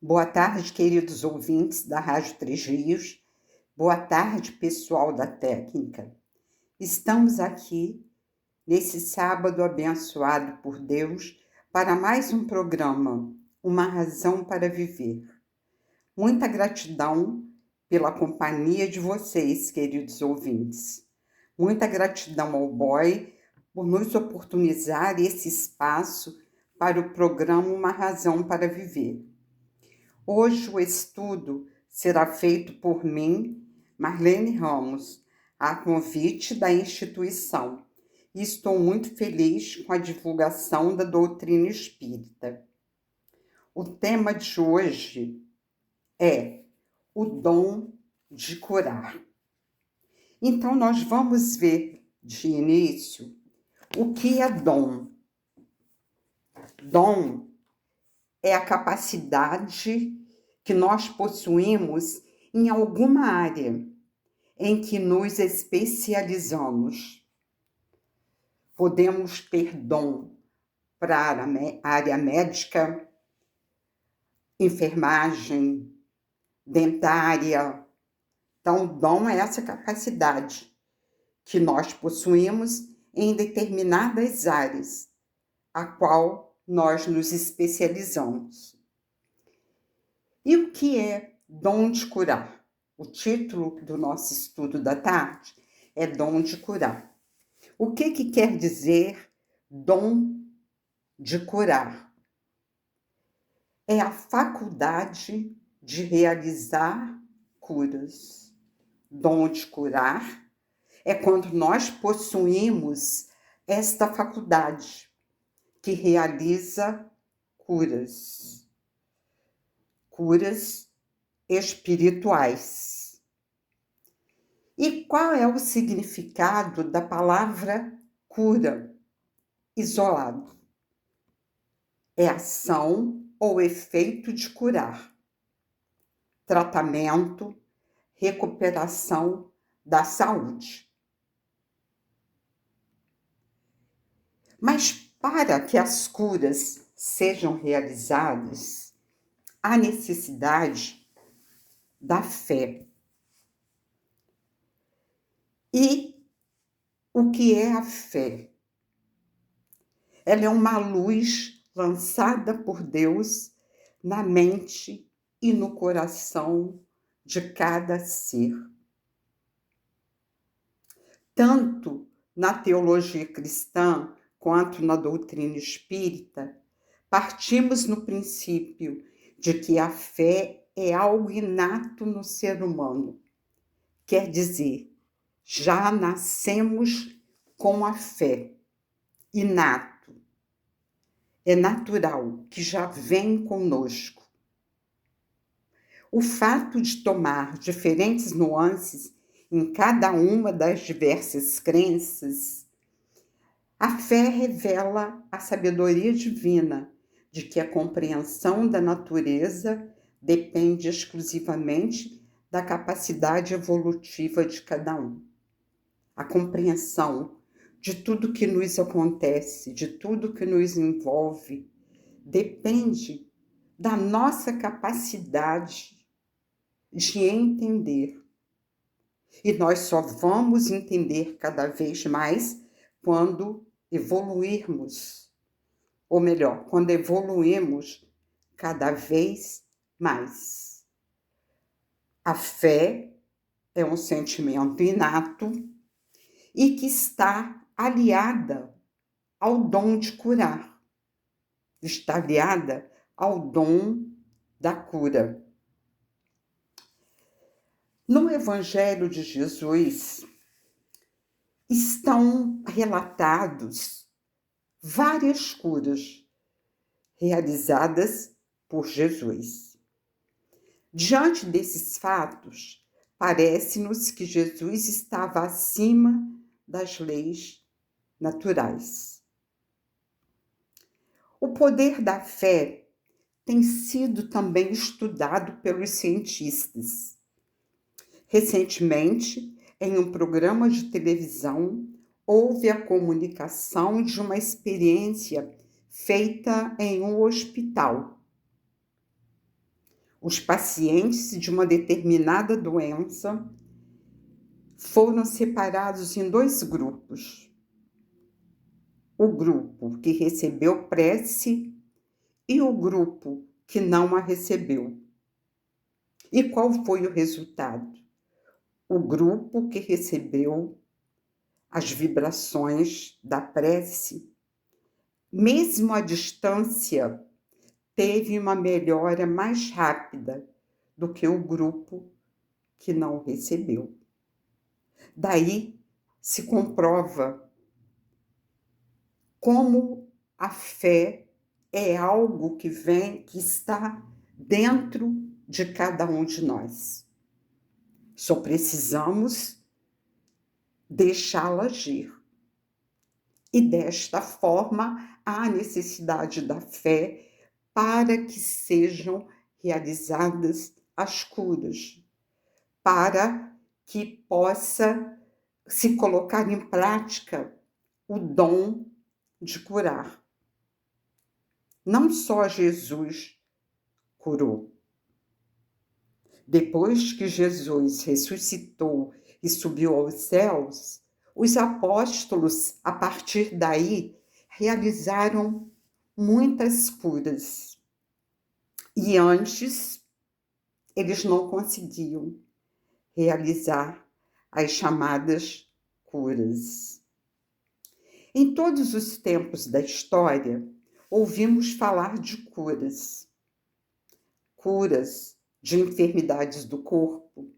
Boa tarde, queridos ouvintes da Rádio Três Rios. Boa tarde, pessoal da técnica. Estamos aqui nesse sábado abençoado por Deus para mais um programa, Uma Razão para Viver. Muita gratidão pela companhia de vocês, queridos ouvintes. Muita gratidão ao Boy por nos oportunizar esse espaço para o programa Uma Razão para Viver. Hoje o estudo será feito por mim, Marlene Ramos, a convite da instituição. E estou muito feliz com a divulgação da doutrina espírita. O tema de hoje é o dom de curar. Então, nós vamos ver de início o que é dom. Dom é a capacidade que nós possuímos em alguma área em que nos especializamos. Podemos ter dom para a área médica, enfermagem, dentária. Então, dom é essa capacidade que nós possuímos em determinadas áreas, a qual nós nos especializamos. E o que é dom de curar? O título do nosso estudo da tarde é Dom de Curar. O que quer dizer dom de curar? É a faculdade de realizar curas. Dom de curar é quando nós possuímos esta faculdade que realiza curas. Curas espirituais. E qual é o significado da palavra cura? Isolado. É ação ou efeito de curar. Tratamento, recuperação da saúde. Mas para que as curas sejam realizadas, há necessidade da fé. E o que é a fé? Ela é uma luz lançada por Deus na mente e no coração de cada ser. Tanto na teologia cristã quanto na doutrina espírita, partimos no princípio de que a fé é algo inato no ser humano. Quer dizer, já nascemos com a fé, inato. É natural, que já vem conosco. O fato de tomar diferentes nuances em cada uma das diversas crenças, a fé revela a sabedoria divina de que a compreensão da natureza depende exclusivamente da capacidade evolutiva de cada um. A compreensão de tudo que nos acontece, de tudo que nos envolve, depende da nossa capacidade de entender. E nós só vamos entender cada vez mais quando evoluirmos. Ou melhor, quando evoluímos cada vez mais. A fé é um sentimento inato e que está aliada ao dom de curar. Está aliada ao dom da cura. No Evangelho de Jesus estão relatados várias curas realizadas por Jesus. Diante desses fatos, parece-nos que Jesus estava acima das leis naturais. O poder da fé tem sido também estudado pelos cientistas. Recentemente, em um programa de televisão, houve a comunicação de uma experiência feita em um hospital. Os pacientes de uma determinada doença foram separados em 2 grupos. O grupo que recebeu prece e o grupo que não a recebeu. E qual foi o resultado? O grupo que recebeu as vibrações da prece, mesmo à distância, teve uma melhora mais rápida do que o grupo que não recebeu. Daí se comprova como a fé é algo que que está dentro de cada um de nós. Só precisamos deixá-la agir. E desta forma, há necessidade da fé para que sejam realizadas as curas, para que possa se colocar em prática o dom de curar. Não só Jesus curou. Depois que Jesus ressuscitou e subiu aos céus, os apóstolos, a partir daí, realizaram muitas curas. E antes, eles não conseguiam realizar as chamadas curas. Em todos os tempos da história, ouvimos falar de curas. Curas de enfermidades do corpo,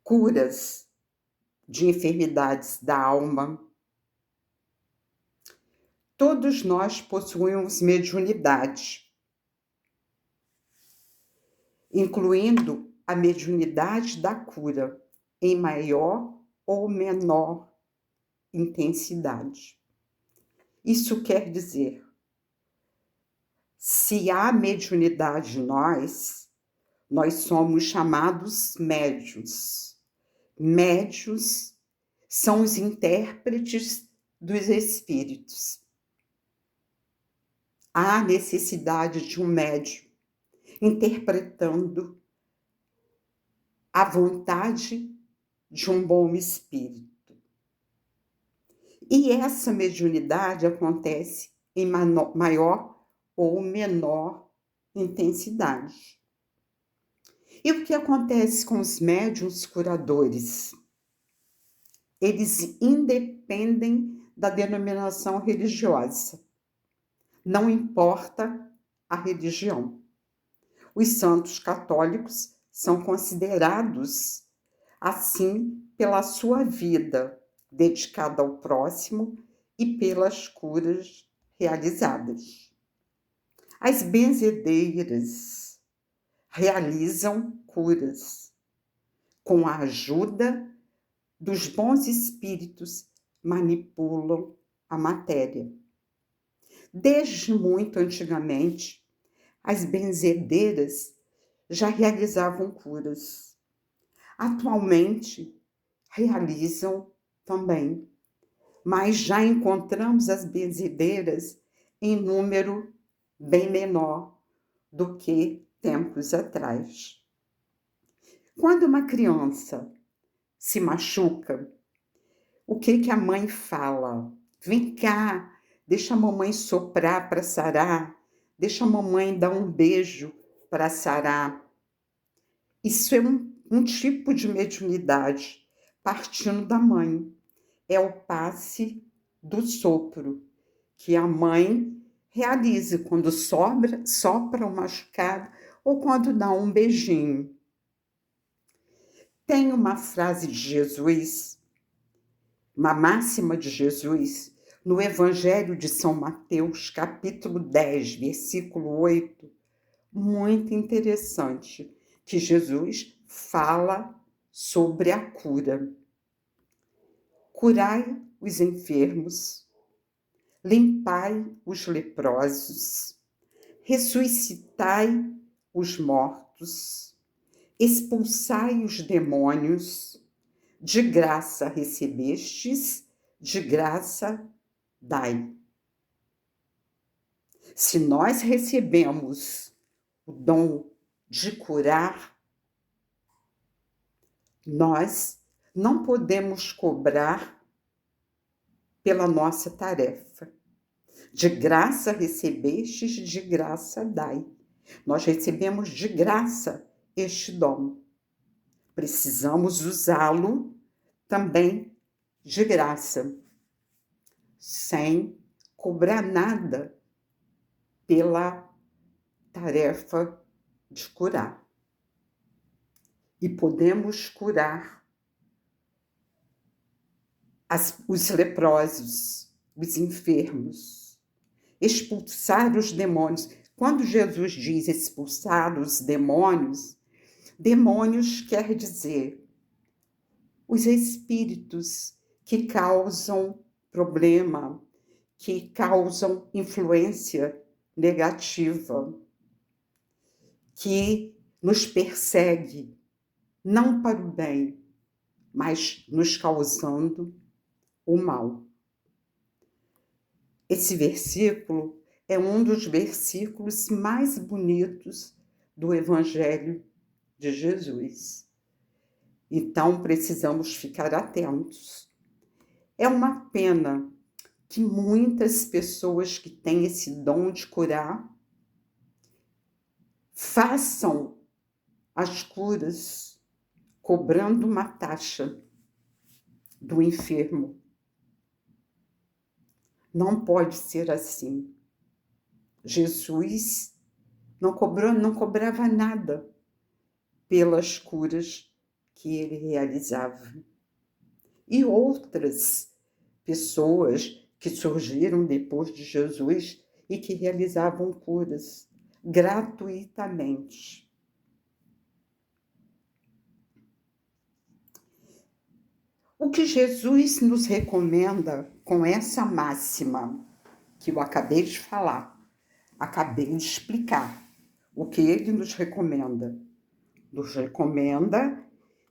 curas de enfermidades da alma. Todos nós possuímos mediunidade, incluindo a mediunidade da cura, em maior ou menor intensidade. Isso quer dizer, se há mediunidade em nós somos chamados médiuns. Médiuns são os intérpretes dos espíritos. Há necessidade de um médium interpretando a vontade de um bom espírito. E essa mediunidade acontece em maior ou menor intensidade. E o que acontece com os médiuns curadores? Eles independem da denominação religiosa. Não importa a religião. Os santos católicos são considerados assim pela sua vida dedicada ao próximo e pelas curas realizadas. As benzedeiras realizam curas com a ajuda dos bons espíritos, manipulam a matéria. Desde muito antigamente, as benzedeiras já realizavam curas. Atualmente, realizam também, mas já encontramos as benzedeiras em número bem menor do que tempos atrás. Quando uma criança se machuca, o que a mãe fala? Vem cá, deixa a mamãe soprar para sarar, deixa a mamãe dar um beijo para sarar. Isso é um tipo de mediunidade partindo da mãe. É o passe do sopro que a mãe realiza quando sopra o machucado ou quando dá um beijinho. Tem uma frase de Jesus, uma máxima de Jesus, no Evangelho de São Mateus, capítulo 10, versículo 8, muito interessante, que Jesus fala sobre a cura. Curai os enfermos, limpai os leprosos, ressuscitai os mortos, expulsai os demônios, de graça recebestes, de graça dai. Se nós recebemos o dom de curar, nós não podemos cobrar pela nossa tarefa. De graça recebestes, de graça dai. Nós recebemos de graça este dom. Precisamos usá-lo também de graça, sem cobrar nada pela tarefa de curar. E podemos curar os leprosos, os enfermos, expulsar os demônios. Quando Jesus diz expulsar os demônios, demônios quer dizer os espíritos que causam problema, que causam influência negativa, que nos persegue, não para o bem, mas nos causando o mal. Esse versículo é um dos versículos mais bonitos do Evangelho de Jesus. Então, precisamos ficar atentos. É uma pena que muitas pessoas que têm esse dom de curar façam as curas cobrando uma taxa do enfermo. Não pode ser assim. Jesus não cobrava nada pelas curas que ele realizava. E outras pessoas que surgiram depois de Jesus e que realizavam curas gratuitamente. O que Jesus nos recomenda com essa máxima que eu acabei de falar, acabei de explicar, o que ele nos recomenda? Nos recomenda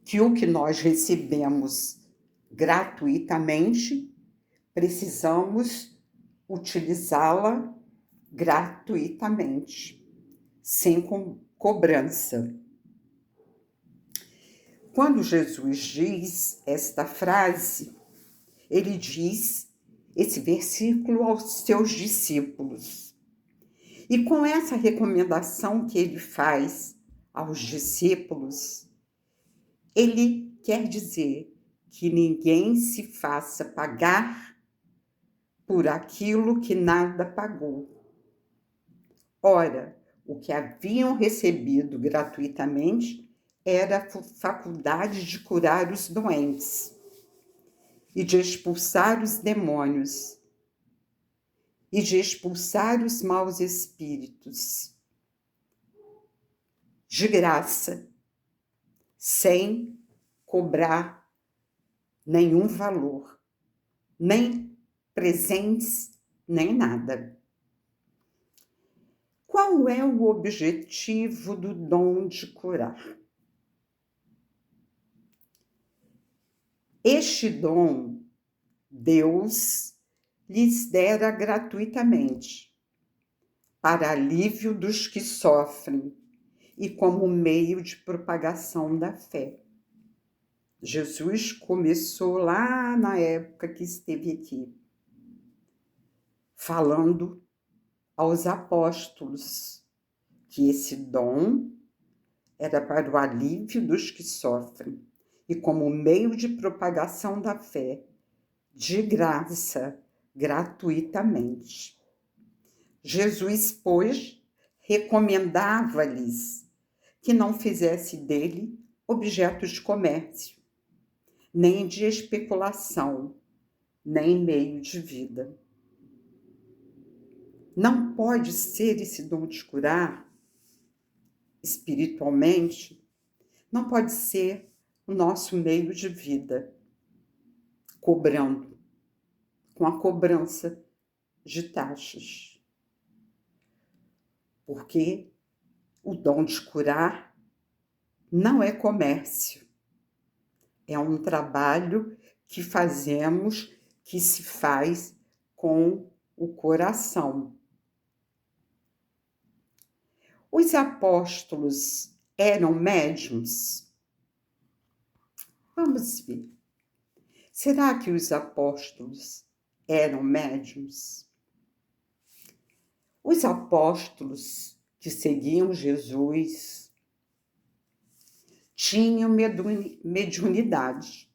que o que nós recebemos gratuitamente, precisamos utilizá-la gratuitamente, sem cobrança. Quando Jesus diz esta frase, ele diz esse versículo aos seus discípulos. E com essa recomendação que ele faz aos discípulos, ele quer dizer que ninguém se faça pagar por aquilo que nada pagou. Ora, o que haviam recebido gratuitamente era a faculdade de curar os doentes e de expulsar os demônios e de expulsar os maus espíritos, de graça, sem cobrar nenhum valor, nem presentes, nem nada. Qual é o objetivo do dom de curar? Este dom, Deus lhes dera gratuitamente, para alívio dos que sofrem e como meio de propagação da fé. Jesus começou lá na época que esteve aqui, falando aos apóstolos que esse dom era para o alívio dos que sofrem e como meio de propagação da fé, de graça, gratuitamente. Jesus, pois, recomendava-lhes que não fizesse dele objeto de comércio, nem de especulação, nem meio de vida. Não pode ser esse dom de curar espiritualmente, não pode ser o nosso meio de vida, cobrando, com a cobrança de taxas. Porque o dom de curar não é comércio, é um trabalho que fazemos, que se faz com o coração. Os apóstolos eram médiuns? Vamos ver. Será que os apóstolos eram médiuns? Os apóstolos que seguiam Jesus tinham mediunidade.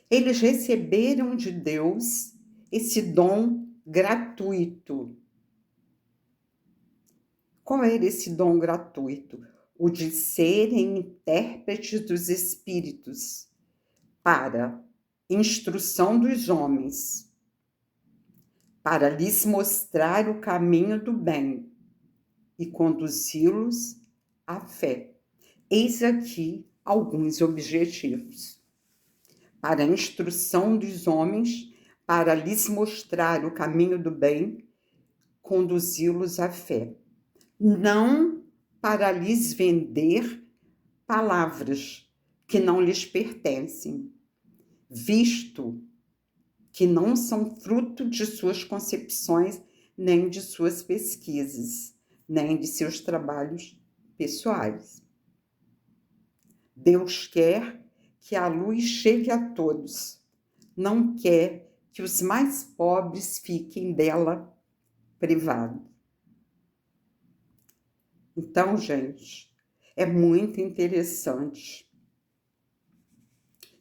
Eles receberam de Deus esse dom gratuito. Qual era esse dom gratuito? O de serem intérpretes dos espíritos para instrução dos homens, para lhes mostrar o caminho do bem e conduzi-los à fé. Eis aqui alguns objetivos. Para a instrução dos homens, para lhes mostrar o caminho do bem, conduzi-los à fé. Não para lhes vender palavras que não lhes pertencem, visto que não são fruto de suas concepções, nem de suas pesquisas, nem de seus trabalhos pessoais. Deus quer que a luz chegue a todos, não quer que os mais pobres fiquem dela privados. Então, gente, é muito interessante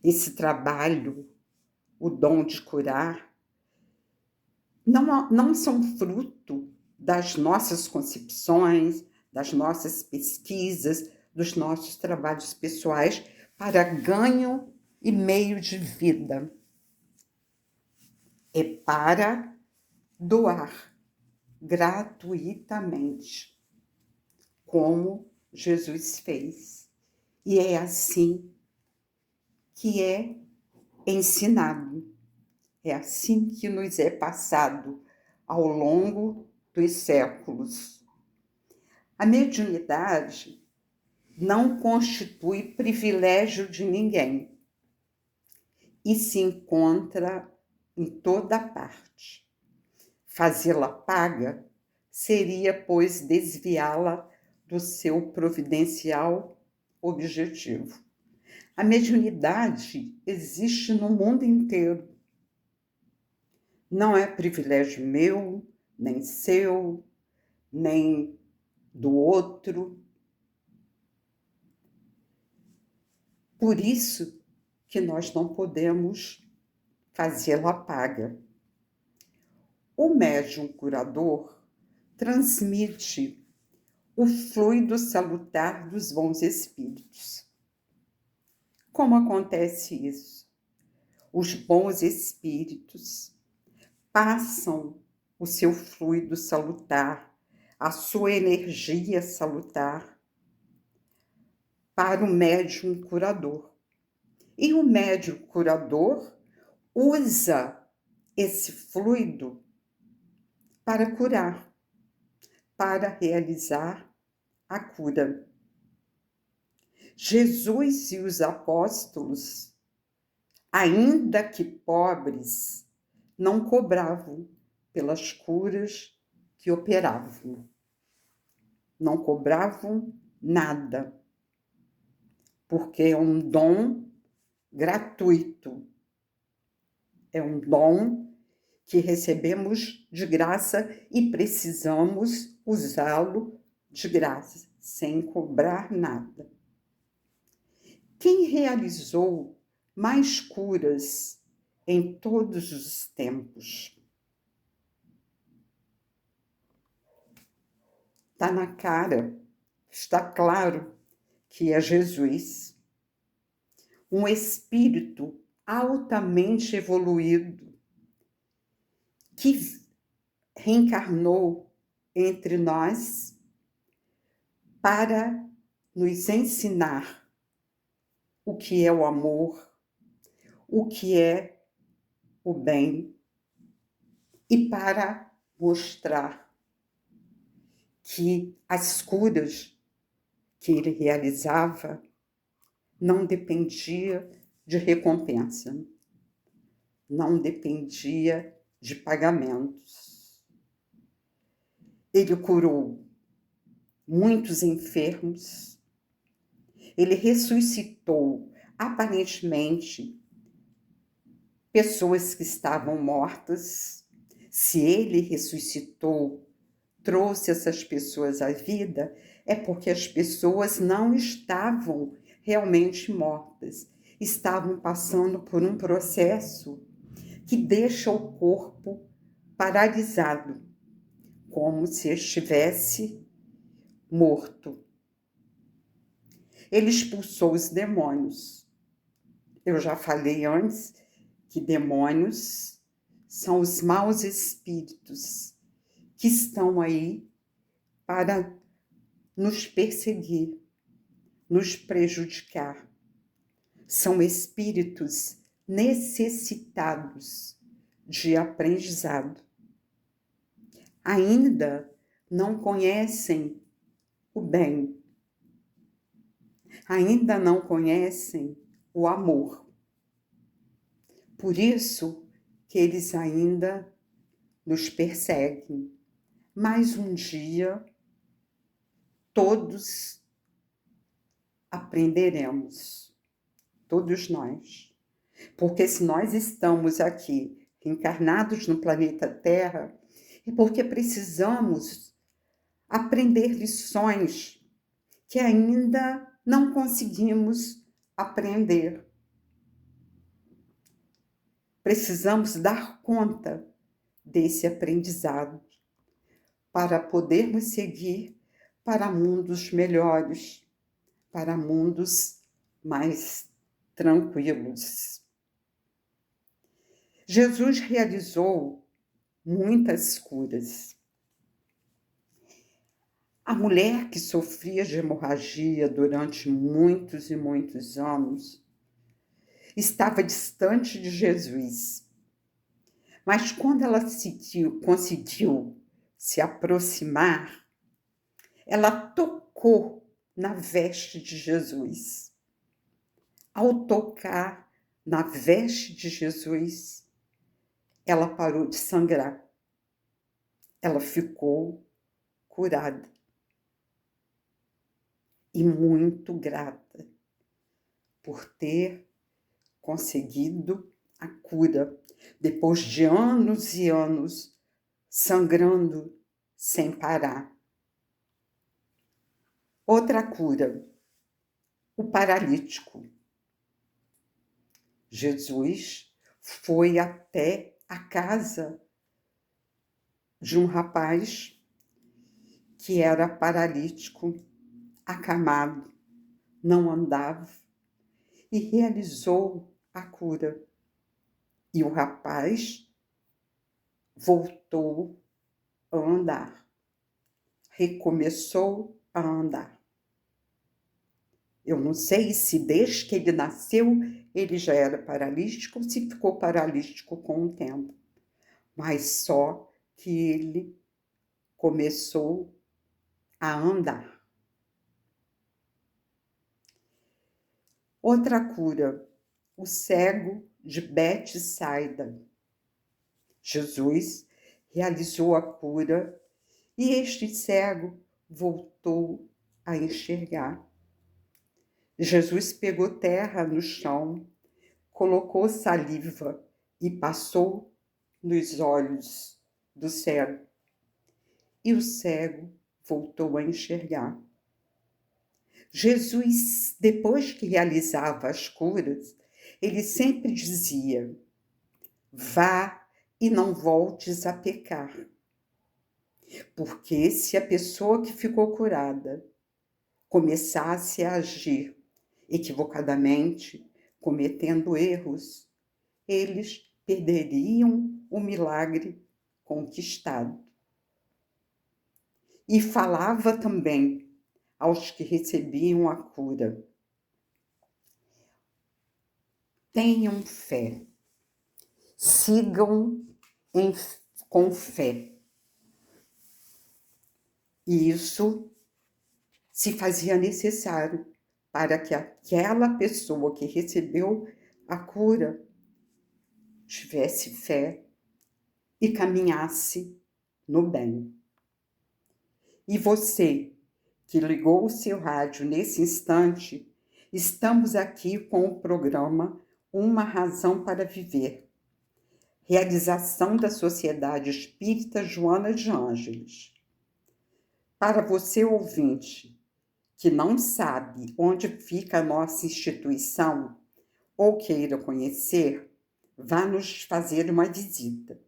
esse trabalho, o dom de curar. Não são fruto das nossas concepções, das nossas pesquisas, dos nossos trabalhos pessoais para ganho e meio de vida. É para doar gratuitamente, como Jesus fez. E é assim que é ensinado. É assim que nos é passado ao longo dos séculos. A mediunidade não constitui privilégio de ninguém e se encontra em toda parte. Fazê-la paga seria, pois, desviá-la do seu providencial objetivo. A mediunidade existe no mundo inteiro. Não é privilégio meu, nem seu, nem do outro. Por isso que nós não podemos fazê-la paga. O médium curador transmite o fluido salutar dos bons espíritos. Como acontece isso? Os bons espíritos passam o seu fluido salutar, a sua energia salutar para o médium curador. E o médium curador usa esse fluido para curar, para realizar a cura. Jesus e os apóstolos, ainda que pobres, não cobravam pelas curas que operavam. Não cobravam nada, porque é um dom gratuito. É um dom que recebemos de graça e precisamos usá-lo de graça, sem cobrar nada. Quem realizou mais curas em todos os tempos? Está na cara, está claro que é Jesus, um espírito altamente evoluído que reencarnou entre nós para nos ensinar o que é o amor, o que é o bem e para mostrar que as curas que ele realizava não dependia de recompensa, não dependia de pagamentos. Ele curou muitos enfermos. Ele ressuscitou, aparentemente, pessoas que estavam mortas. Se ele ressuscitou, trouxe essas pessoas à vida, é porque as pessoas não estavam realmente mortas, estavam passando por um processo que deixa o corpo paralisado, como se estivesse morto. Ele expulsou os demônios. Eu já falei antes que demônios são os maus espíritos que estão aí para nos perseguir, nos prejudicar. São espíritos necessitados de aprendizado. Ainda não conhecem o bem, ainda não conhecem o amor. Por isso que eles ainda nos perseguem. Mas um dia todos aprenderemos, todos nós. Porque se nós estamos aqui encarnados no planeta Terra, é porque precisamos aprender lições que ainda não conseguimos aprender. Precisamos dar conta desse aprendizado para podermos seguir para mundos melhores, para mundos mais tranquilos. Jesus realizou muitas curas. A mulher que sofria de hemorragia durante muitos e muitos anos estava distante de Jesus. Mas quando ela conseguiu se aproximar, ela tocou na veste de Jesus. Ao tocar na veste de Jesus, ela parou de sangrar. Ela ficou curada. E muito grata por ter conseguido a cura, depois de anos e anos sangrando sem parar. Outra cura, o paralítico. Jesus foi até a casa de um rapaz que era paralítico, acamado, não andava, e realizou a cura. E o rapaz voltou a andar, recomeçou a andar. Eu não sei se desde que ele nasceu ele já era paralítico ou se ficou paralítico com o tempo, mas só que ele começou a andar. Outra cura, o cego de Betsaida. Jesus realizou a cura e este cego voltou a enxergar. Jesus pegou terra no chão, colocou saliva e passou nos olhos do cego. E o cego voltou a enxergar. Jesus, depois que realizava as curas, ele sempre dizia: vá e não voltes a pecar. Porque se a pessoa que ficou curada começasse a agir equivocadamente, cometendo erros, eles perderiam o milagre conquistado. E falava também aos que recebiam a cura: tenham fé, sigam com fé. E isso se fazia necessário para que aquela pessoa que recebeu a cura tivesse fé e caminhasse no bem. E você que ligou o seu rádio nesse instante, estamos aqui com o programa Uma Razão para Viver, realização da Sociedade Espírita Joana de Ângeles. Para você, ouvinte, que não sabe onde fica a nossa instituição ou queira conhecer, vá nos fazer uma visita.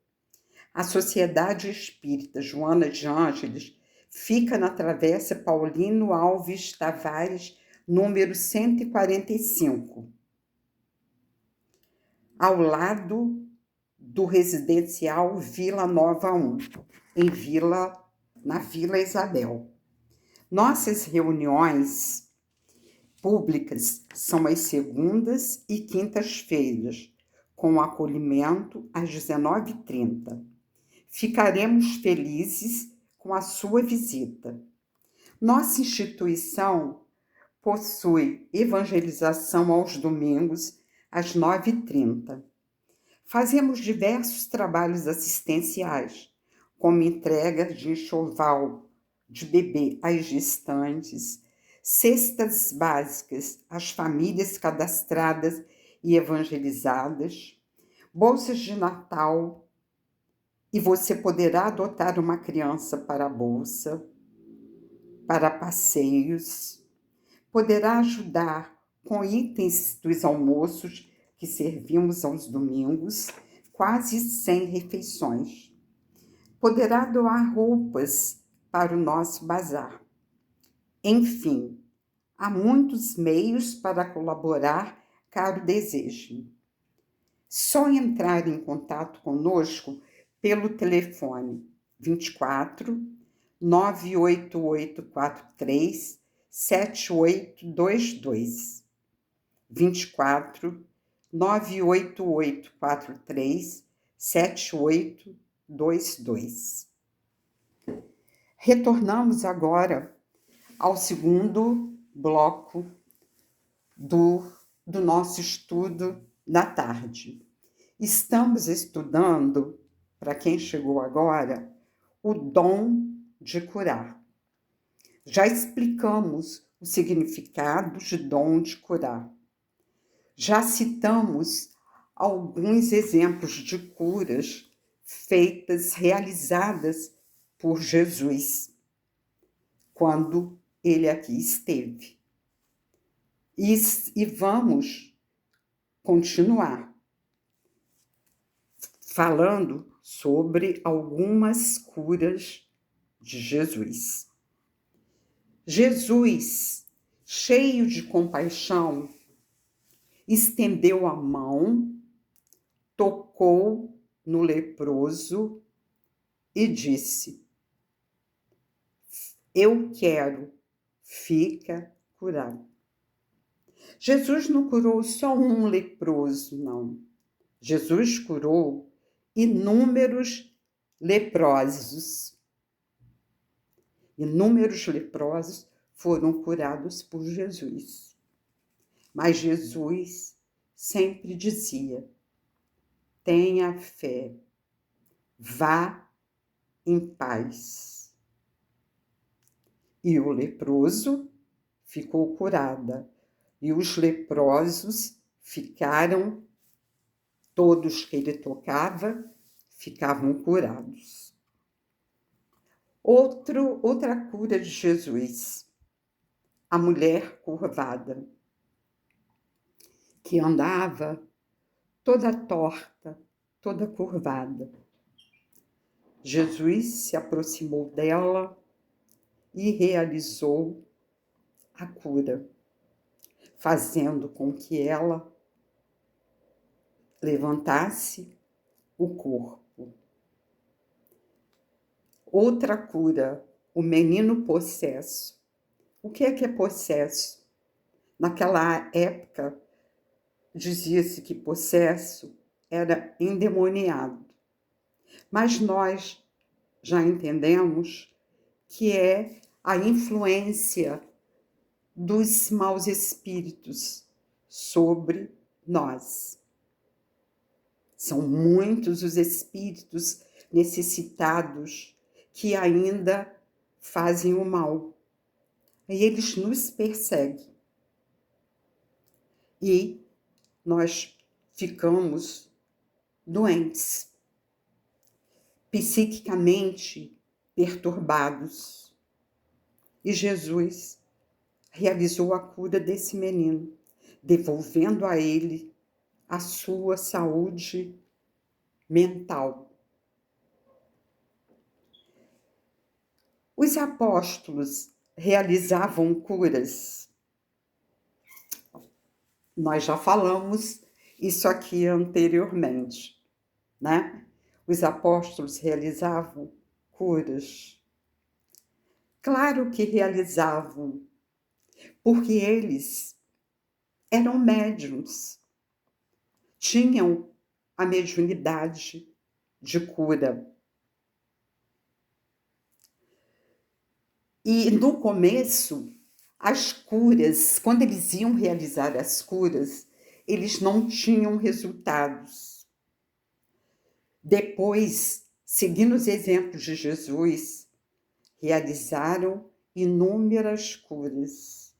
A Sociedade Espírita Joana de Ângeles fica na Travessa Paulino Alves Tavares, número 145, ao lado do residencial Vila Nova 1, na Vila Isabel. Nossas reuniões públicas são às segundas e quintas-feiras, com acolhimento às 19h30. Ficaremos felizes com a sua visita. Nossa instituição possui evangelização aos domingos às 9h30. Fazemos diversos trabalhos assistenciais, como entrega de enxoval de bebê às gestantes, cestas básicas às famílias cadastradas e evangelizadas, bolsas de Natal, e você poderá adotar uma criança para a bolsa, para passeios, poderá ajudar com itens dos almoços que servimos aos domingos, quase 100 refeições. Poderá doar roupas para o nosso bazar. Enfim, há muitos meios para colaborar, caro desejo. Só entrar em contato conosco pelo telefone 24 98843 7822. 24 98843 7822. Retornamos agora ao segundo bloco do nosso estudo da tarde. Estamos estudando, para quem chegou agora, o dom de curar. Já explicamos o significado de dom de curar. Já citamos alguns exemplos de curas feitas, realizadas por Jesus, quando ele aqui esteve. E vamos continuar falando sobre algumas curas de Jesus. Jesus, cheio de compaixão, estendeu a mão, tocou no leproso e disse: eu quero, fica curado. Jesus não curou só um leproso, não. Jesus curou inúmeros leprosos. Inúmeros leprosos foram curados por Jesus. Mas Jesus sempre dizia: tenha fé, vá em paz. E o leproso ficou curada, e os leprosos ficaram, todos que ele tocava, ficavam curados. Outra cura de Jesus, a mulher curvada, que andava toda torta, toda curvada. Jesus se aproximou dela e realizou a cura, fazendo com que ela levantasse o corpo. Outra cura, o menino possesso. O que é possesso? Naquela época, dizia-se que possesso era endemoniado. Mas nós já entendemos que é a influência dos maus espíritos sobre nós. São muitos os espíritos necessitados que ainda fazem o mal. e eles nos perseguem. E nós ficamos doentes, psiquicamente perturbados. E Jesus realizou a cura desse menino, devolvendo a ele a sua saúde mental. Os apóstolos realizavam curas. Nós já falamos isso aqui anteriormente, né? Os apóstolos realizavam curas. Claro que realizavam, porque eles eram médiuns, tinham a mediunidade de cura. E no começo, as curas, quando eles iam realizar as curas, eles não tinham resultados. Depois, seguindo os exemplos de Jesus, realizaram inúmeras curas.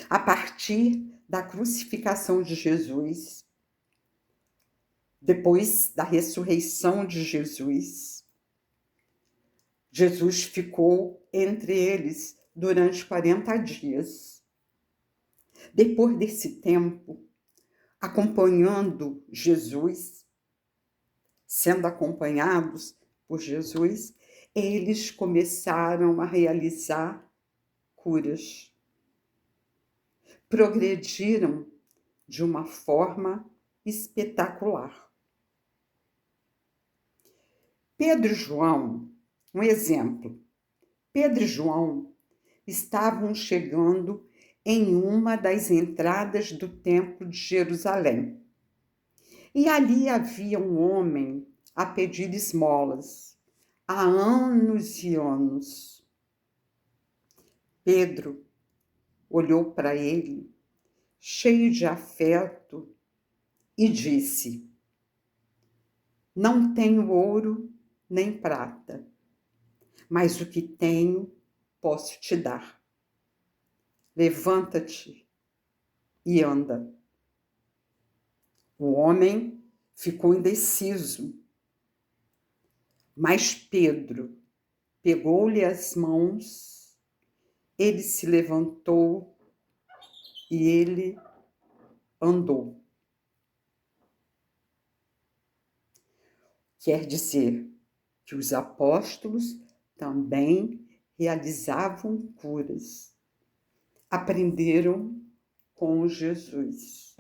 A partir da crucificação de Jesus, depois da ressurreição de Jesus, Jesus ficou entre eles durante 40 dias. Depois desse tempo, acompanhando Jesus, sendo acompanhados por Jesus, eles começaram a realizar curas. Progrediram de uma forma espetacular. Pedro e João, um exemplo. Pedro e João estavam chegando em uma das entradas do Templo de Jerusalém. E ali havia um homem a pedir esmolas, há anos e anos. Pedro olhou para ele, cheio de afeto, e disse: Não tenho ouro nem prata, mas o que tenho posso te dar. Levanta-te e anda. O homem ficou indeciso, mas Pedro pegou-lhe as mãos, ele se levantou e ele andou. Quer dizer que os apóstolos também realizavam curas. Aprenderam com Jesus,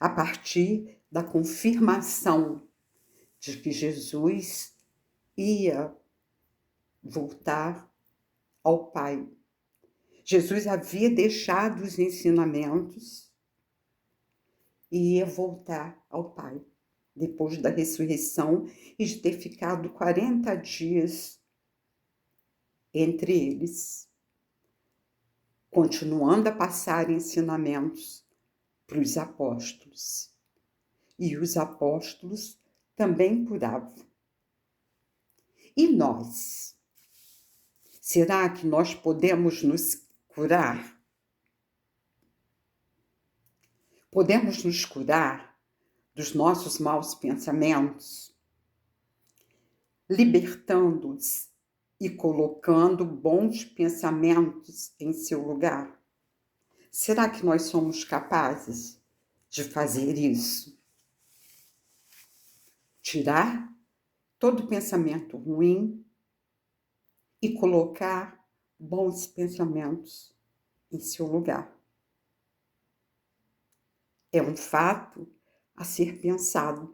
a partir da confirmação de que Jesus ia voltar ao Pai. Jesus havia deixado os ensinamentos e ia voltar ao Pai, depois da ressurreição e de ter ficado 40 dias entre eles, continuando a passar ensinamentos para os apóstolos. E os apóstolos também curavam. E nós? Será que nós podemos nos curar? Podemos nos curar dos nossos maus pensamentos, libertando-os e colocando bons pensamentos em seu lugar? Será que nós somos capazes de fazer isso? Tirar todo pensamento ruim e colocar bons pensamentos em seu lugar. É um fato a ser pensado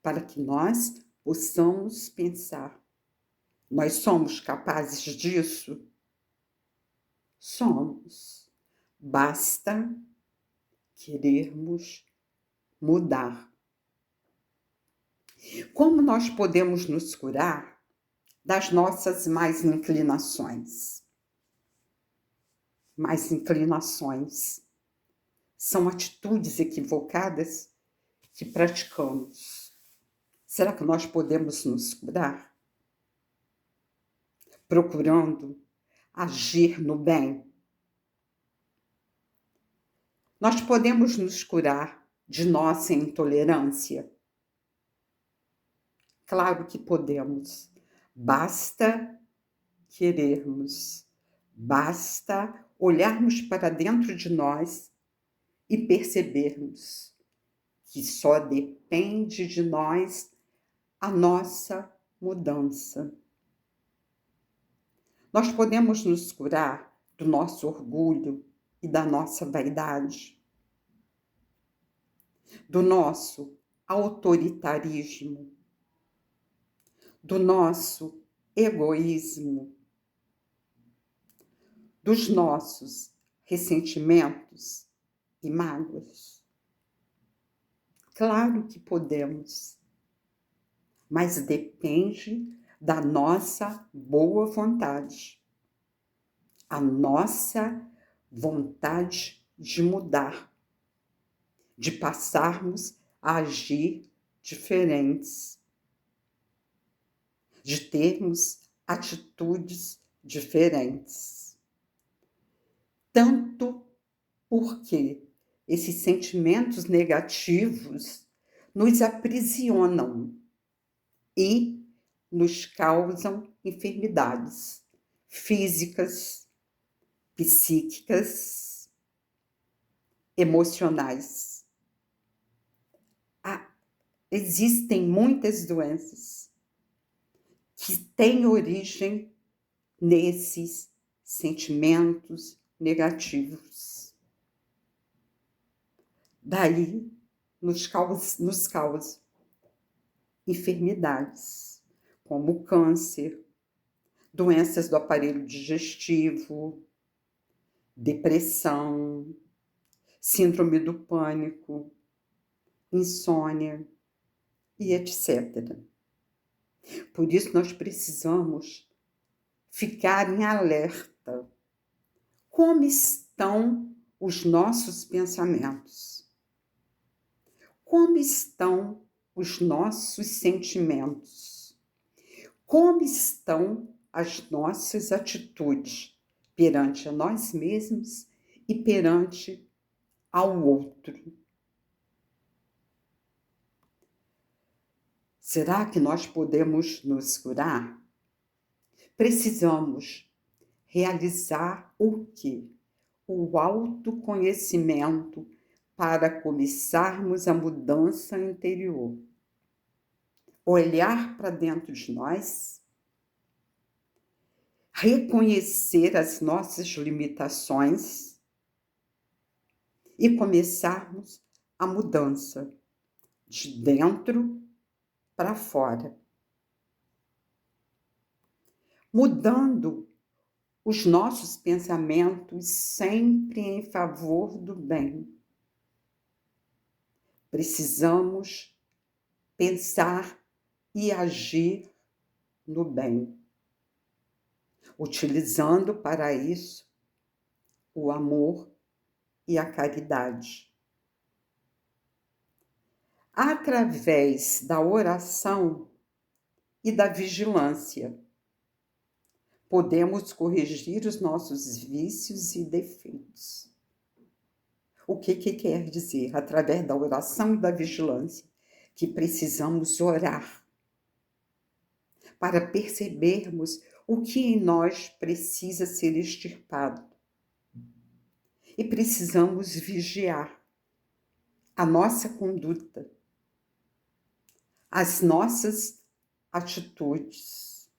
para que nós possamos pensar. Nós somos capazes disso? Somos. Basta querermos mudar. Como nós podemos nos curar das nossas más inclinações? Más inclinações são atitudes equivocadas que praticamos. Será que nós podemos nos curar? Procurando agir no bem. Nós podemos nos curar de nossa intolerância? Claro que podemos. Basta querermos. Basta olharmos para dentro de nós e percebermos que só depende de nós a nossa mudança. Nós podemos nos curar do nosso orgulho e da nossa vaidade, do nosso autoritarismo, do nosso egoísmo, dos nossos ressentimentos e mágoas. Claro que podemos, mas depende da nossa boa vontade, a nossa vontade de mudar, de passarmos a agir diferentes, de termos atitudes diferentes. Tanto porque esses sentimentos negativos nos aprisionam e nos causam enfermidades físicas, psíquicas, emocionais. Existem muitas doenças que têm origem nesses sentimentos negativos. Daí nos causa enfermidades, como câncer, doenças do aparelho digestivo, depressão, síndrome do pânico, insônia e etc. Por isso nós precisamos ficar em alerta. Como estão os nossos pensamentos? Como estão os nossos sentimentos? Como estão as nossas atitudes perante a nós mesmos e perante ao outro? Será que nós podemos nos curar? Precisamos realizar o quê? O autoconhecimento para começarmos a mudança interior. Olhar para dentro de nós, reconhecer as nossas limitações e começarmos a mudança de dentro para fora. Mudando os nossos pensamentos sempre em favor do bem. Precisamos pensar e agir no bem, utilizando para isso o amor e a caridade. Através da oração e da vigilância, podemos corrigir os nossos vícios e defeitos. O que quer dizer? Através da oração e da vigilância, que precisamos orar para percebermos o que em nós precisa ser extirpado. E precisamos vigiar a nossa conduta, as nossas atitudes.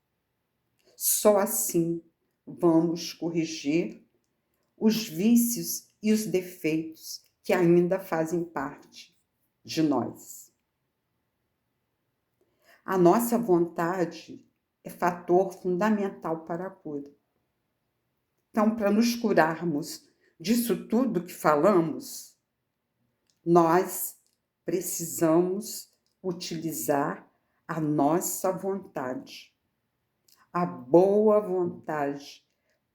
Só assim vamos corrigir os vícios e os defeitos que ainda fazem parte de nós. A nossa vontade é fator fundamental para a cura. Então, para nos curarmos disso tudo que falamos, nós precisamos utilizar a nossa vontade, a boa vontade,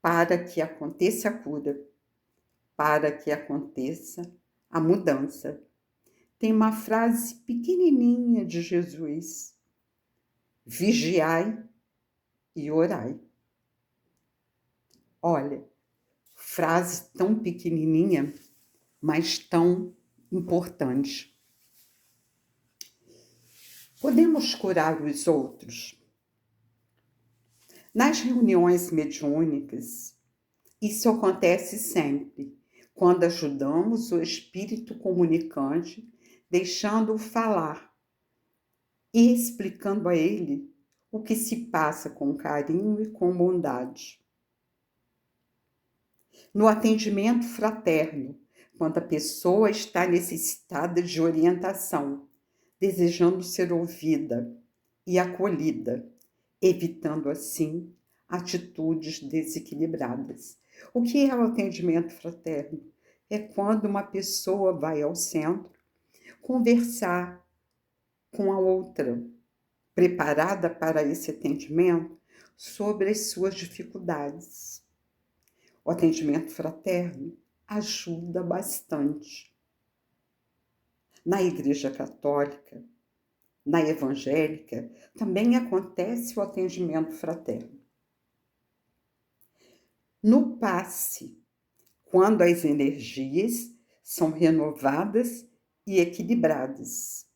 para que aconteça a cura, para que aconteça a mudança. Tem uma frase pequenininha de Jesus: vigiai e orai. Olha, frase tão pequenininha, mas tão importante. Podemos curar os outros. Nas reuniões mediúnicas, isso acontece sempre, quando ajudamos o espírito comunicante, deixando-o falar e explicando a ele o que se passa com carinho e com bondade. No atendimento fraterno, quando a pessoa está necessitada de orientação, desejando ser ouvida e acolhida, evitando assim atitudes desequilibradas. O que é o atendimento fraterno? É quando uma pessoa vai ao centro conversar com a outra, preparada para esse atendimento, sobre as suas dificuldades. O atendimento fraterno ajuda bastante. Na Igreja Católica, na Evangélica, também acontece o atendimento fraterno. No passe, quando as energias são renovadas e equilibradas.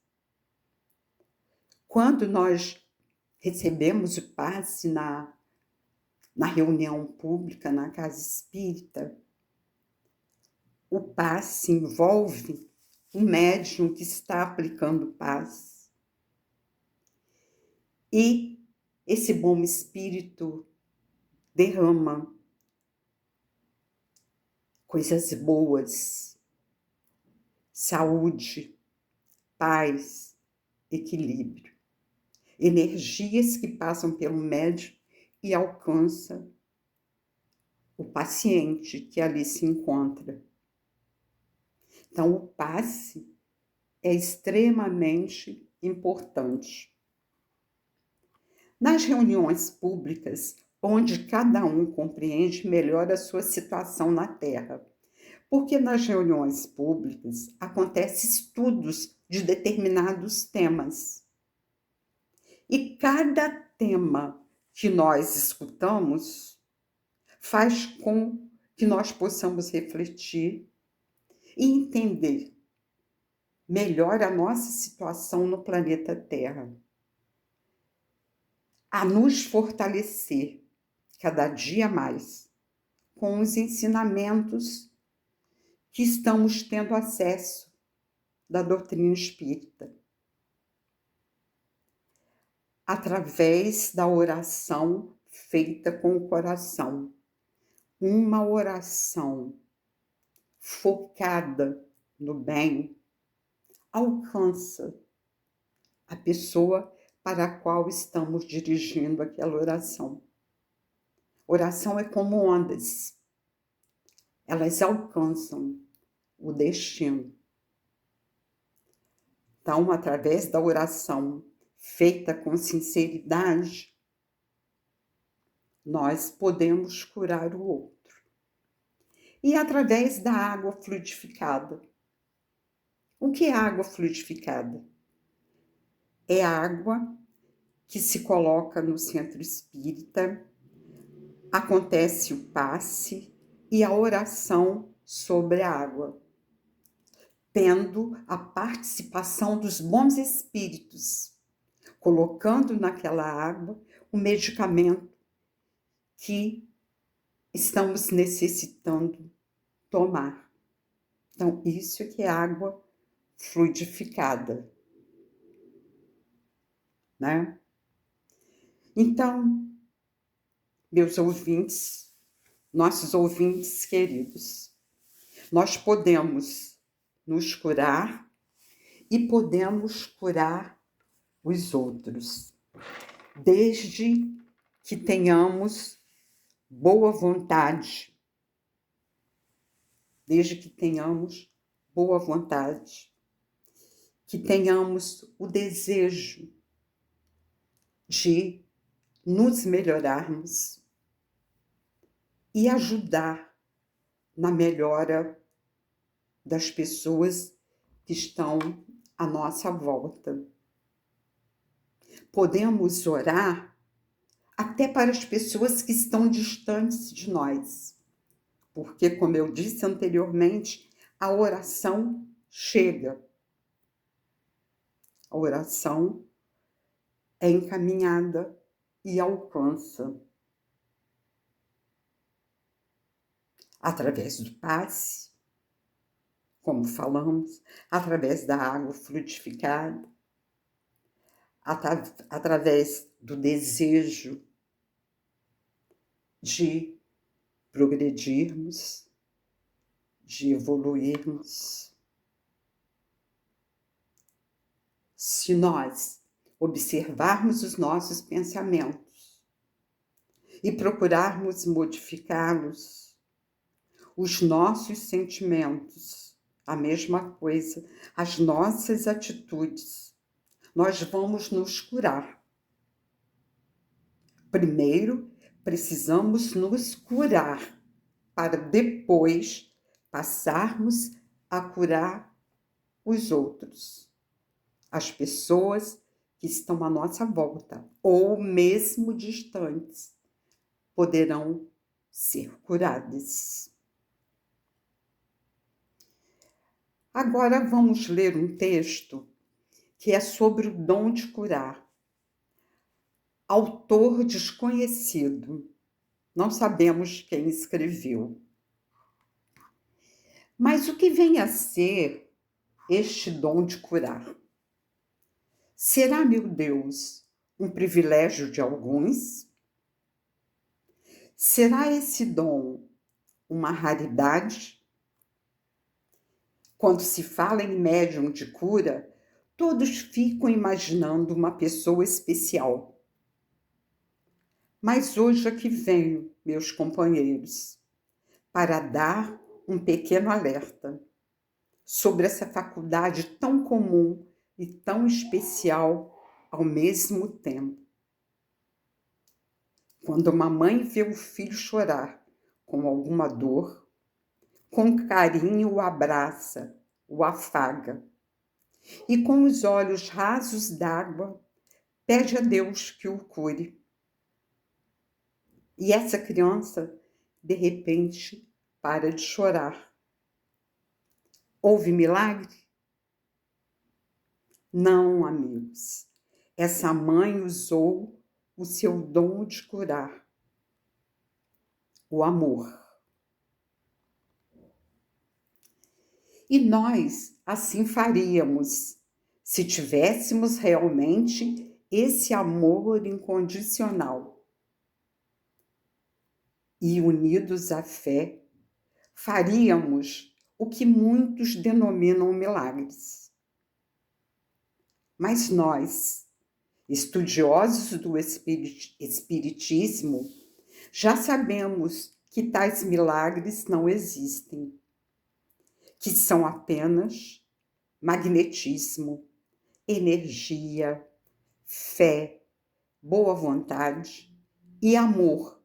Quando nós recebemos o passe na reunião pública, na casa espírita, o passe envolve o médium que está aplicando o passe. E esse bom espírito derrama coisas boas, saúde, paz, equilíbrio. Energias que passam pelo médium e alcançam o paciente que ali se encontra. Então, o passe é extremamente importante. Nas reuniões públicas, onde cada um compreende melhor a sua situação na Terra, porque nas reuniões públicas acontecem estudos de determinados temas. E cada tema que nós escutamos faz com que nós possamos refletir e entender melhor a nossa situação no planeta Terra, a nos fortalecer cada dia mais com os ensinamentos que estamos tendo acesso da doutrina espírita, através da oração feita com o coração, uma oração focada no bem, alcança a pessoa para a qual estamos dirigindo aquela oração. Oração é como ondas, elas alcançam o destino. Então, através da oração feita com sinceridade, nós podemos curar o outro. E através da água fluidificada. O que é água fluidificada? É água que se coloca no centro espírita, acontece o passe e a oração sobre a água, tendo a participação dos bons espíritos, colocando naquela água o medicamento que estamos necessitando tomar. Então, isso que é água fluidificada, né? Então, meus ouvintes, nossos ouvintes queridos, nós podemos nos curar e podemos curar os outros, desde que tenhamos boa vontade, que tenhamos o desejo de nos melhorarmos e ajudar na melhora das pessoas que estão à nossa volta. Podemos orar até para as pessoas que estão distantes de nós. Porque, como eu disse anteriormente, a oração chega. A oração é encaminhada e alcança. Através do passe, como falamos, através da água frutificada, através do desejo de progredirmos, de evoluirmos. Se nós observarmos os nossos pensamentos e procurarmos modificá-los, os nossos sentimentos, a mesma coisa, as nossas atitudes, nós vamos nos curar. Primeiro, precisamos nos curar para depois passarmos a curar os outros, as pessoas que estão à nossa volta ou mesmo distantes poderão ser curadas. Agora vamos ler um texto que é sobre o dom de curar. Autor desconhecido. Não sabemos quem escreveu. Mas o que vem a ser este dom de curar? Será, meu Deus, um privilégio de alguns? Será esse dom uma raridade? Quando se fala em médium de cura, todos ficam imaginando uma pessoa especial. Mas hoje aqui venho, meus companheiros, para dar um pequeno alerta sobre essa faculdade tão comum e tão especial ao mesmo tempo. Quando uma mãe vê o filho chorar com alguma dor, com carinho o abraça, o afaga, e com os olhos rasos d'água, pede a Deus que o cure. E essa criança, de repente, para de chorar. Houve milagre? Não, amigos. Essa mãe usou o seu dom de curar, o amor. E nós assim faríamos se tivéssemos realmente esse amor incondicional. E unidos à fé, faríamos o que muitos denominam milagres. Mas nós, estudiosos do Espiritismo, já sabemos que tais milagres não existem, que são apenas magnetismo, energia, fé, boa vontade e amor,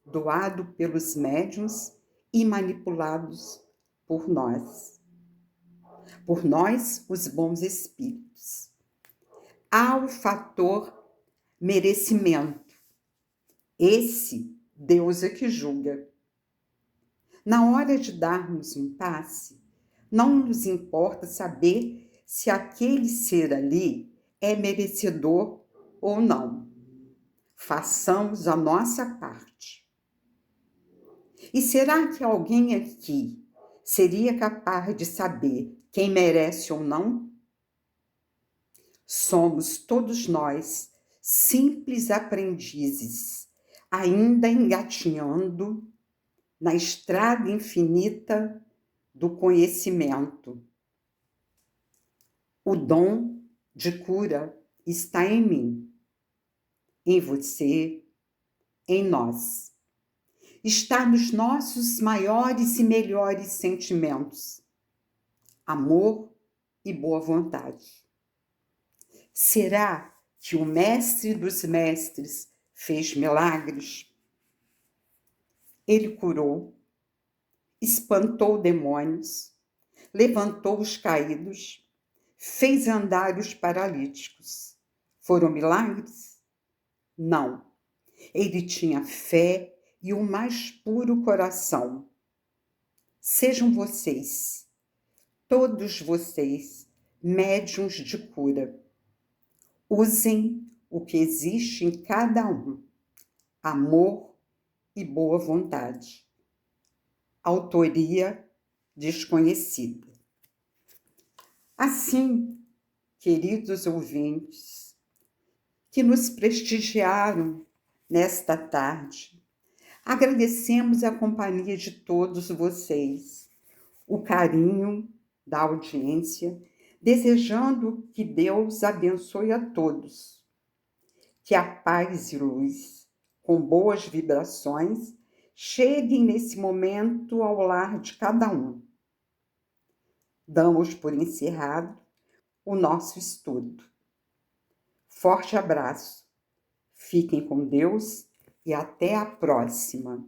doado pelos médiuns e manipulados por nós, os bons espíritos. Há o fator merecimento. Esse Deus é que julga. Na hora de darmos um passe, não nos importa saber se aquele ser ali é merecedor ou não. Façamos a nossa parte. E será que alguém aqui seria capaz de saber quem merece ou não? Somos todos nós simples aprendizes, ainda engatinhando na estrada infinita do conhecimento. O dom de cura está em mim, em você, em nós. Está nos nossos maiores e melhores sentimentos, amor e boa vontade. Será que o mestre dos mestres fez milagres? Ele curou, espantou demônios, levantou os caídos, fez andar os paralíticos. Foram milagres? Não. Ele tinha fé e o mais puro coração. Sejam vocês, todos vocês, médiuns de cura. Usem o que existe em cada um: amor e boa vontade. Autoria desconhecida. Assim, queridos ouvintes, que nos prestigiaram nesta tarde, agradecemos a companhia de todos vocês, o carinho da audiência, desejando que Deus abençoe a todos, que a paz e luz, com boas vibrações, cheguem nesse momento ao lar de cada um. Damos por encerrado o nosso estudo. Forte abraço, fiquem com Deus e até a próxima.